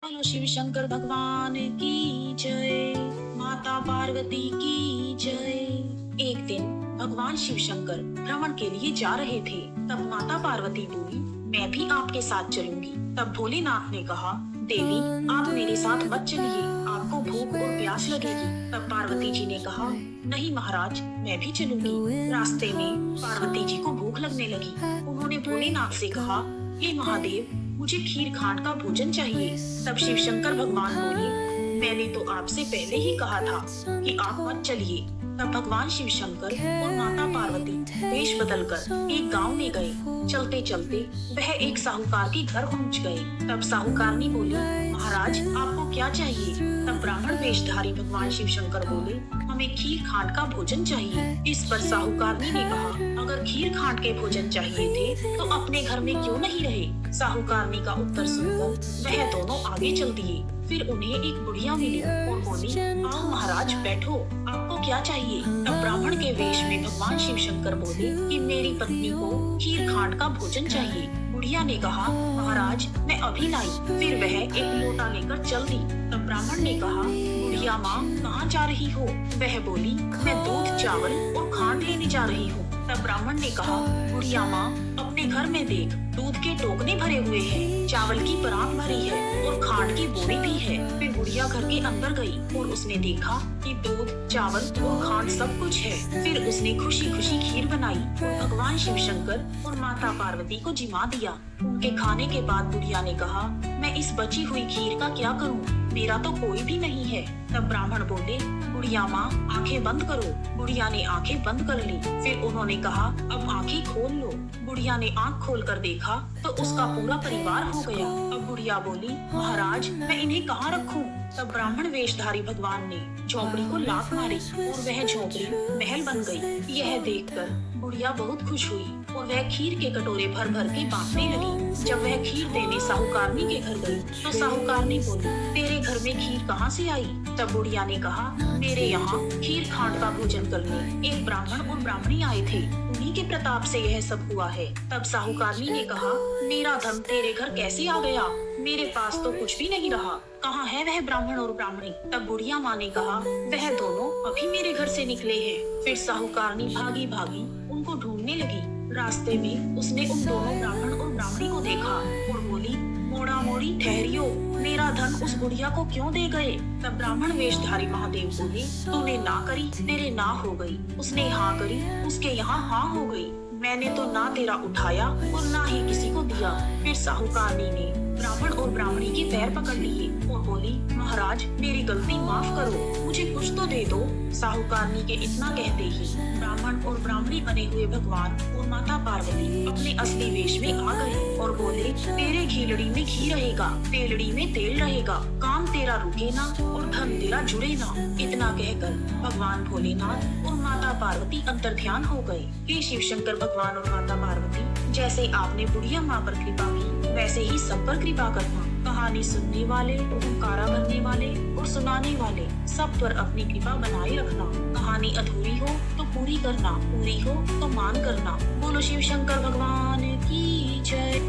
बोलो शिव शंकर भगवान की जय, माता पार्वती की जय। एक दिन भगवान शिव शंकर भ्रमण के लिए जा रहे थे। तब माता पार्वती बोली, मैं भी आपके साथ चलूंगी। तब भोलेनाथ ने कहा, देवी आप मेरे साथ मत चलिए, आपको भूख और प्यास लगेगी। तब पार्वती जी ने कहा, नहीं महाराज मैं भी चलूंगी। रास्ते में पार्वती जी को भूख लगने लगी। उन्होंने भोलेनाथ से कहा, हे महादेव मुझे खीर खांड का भोजन चाहिए। तब शिव शंकर भगवान बोले, मैंने तो आपसे पहले ही कहा था कि आप मत चलिए। तब भगवान शिव शंकर और माता पार्वती वेश बदलकर एक गांव में गए। चलते चलते वह एक साहूकार के घर पहुंच गए। तब साहूकारनी बोली, महाराज आपको क्या चाहिए? तब ब्राह्मण वेशधारी भगवान शिव शंकर बोले, हमें खीर खांड का भोजन चाहिए। इस पर साहूकारनी ने कहा, अगर खीर खांड के भोजन चाहिए थे तो अपने घर में क्यों नहीं रहे? साहूकारनी का उत्तर सुनकर वह दोनों आगे चल दिए। फिर उन्हें एक बुढ़िया मिली और बोली, आओ महाराज बैठो, आपको क्या चाहिए? तब ब्राह्मण के वेश में भगवान शिव शंकर बोले कि मेरी पत्नी को खीर खांड का भोजन चाहिए। बुढ़िया ने कहा, महाराज मैं अभी लाई। फिर वह एक लोटा लेकर चल दी। तब ब्राह्मण ने कहा, बुढ़िया माँ कहाँ जा रही हो? वह बोली, मैं दूध चावल और खांड लेने जा रही हूँ। तब ब्राह्मण ने कहा, बुढ़िया माँ अपने घर में देख, दूध के टोकने भरे हुए हैं, चावल की परात भरी है और खांड की बोरी भी है। फिर बुढ़िया घर के अंदर गई और उसने देखा कि दूध चावल और खांड सब कुछ है। फिर उसने खुशी खुशी खीर बनाई और भगवान शिव शंकर और माता पार्वती को जिमा दिया। उनके खाने के बाद बुढ़िया ने कहा, मैं इस बची हुई खीर का क्या करूँ? मेरा तो कोई भी नहीं है। तब ब्राह्मण बोले, बुढ़िया माँ आंखें बंद करो। बुढ़िया ने आंखें बंद कर ली। फिर उन्होंने कहा, अब आंखें खोल लो। बुढ़िया ने आंख खोल कर देखा तो उसका पूरा परिवार हो गया। अब बुढ़िया बोली, महाराज मैं इन्हें कहाँ रखूं? तब ब्राह्मण वेशधारी भगवान ने झोपड़ी को लात मारी और वह झोपड़ी महल बन गई। यह देखकर बुढ़िया बहुत खुश हुई और वह खीर के कटोरे भर भर के बांटने लगी। जब वह खीर देने साहूकारनी के घर गई तो साहूकारनी बोली, तेरे घर में खीर कहाँ से आई? तब बुढ़िया ने कहा, मेरे यहाँ खीर खांड का भोजन करने एक ब्राह्मण और ब्राह्मणी आए थे, उन्हीं के प्रताप से यह सब हुआ है। तब साहूकारनी ने कहा, मेरा धन तेरे घर कैसे आ गया? मेरे पास तो कुछ भी नहीं रहा, कहाँ है वह ब्राह्मण और ब्राह्मणी? तब बुढ़िया माँ ने कहा, वह दोनों अभी मेरे घर से निकले हैं। फिर साहूकारनी भागी भागी उनको ढूंढने लगी। रास्ते में उसने उन दोनों ब्राह्मण और ब्राह्मणी को देखा और बोली, मोड़ा मोड़ी ठहरियो, मेरा धन उस बुढ़िया को क्यों दे गए? तब ब्राह्मण वेशधारी महादेव बोले, तूने ना करी तेरे ना हो गई, उसने हाँ करी उसके यहाँ हाँ हो गई। मैंने तो ना तेरा उठाया और ना ही किसी को दिया। फिर साहूकारनी ने ब्राह्मण और ब्राह्मणी के पैर पकड़ लिए और बोली, महाराज मेरी गलती माफ करो, मुझे कुछ तो दे दो। साहूकारनी के इतना कहते ही ब्राह्मण और ब्राह्मणी बने हुए भगवान और माता पार्वती अपने असली वेश में आ गए और बोले, तेरे घीलड़ी में घी रहेगा, तेलड़ी में तेल रहेगा, काम तेरा रुके ना और धन तेरा जुड़े ना। इतना कहकर भगवान भोलेनाथ और माता पार्वती अंतर्ध्यान हो गए। हे शिव शंकर भगवान और माता पार्वती, जैसे आपने बुढ़िया माँ पर कृपा की वैसे ही सब पर कृपा करना। कहानी सुनने वाले, ओंकारा भरने वाले और सुनाने वाले सब पर अपनी कृपा बनाए रखना। कहानी अधूरी हो तो पूरी करना, पूरी हो तो मान करना। बोलो शिव शंकर भगवान की जय।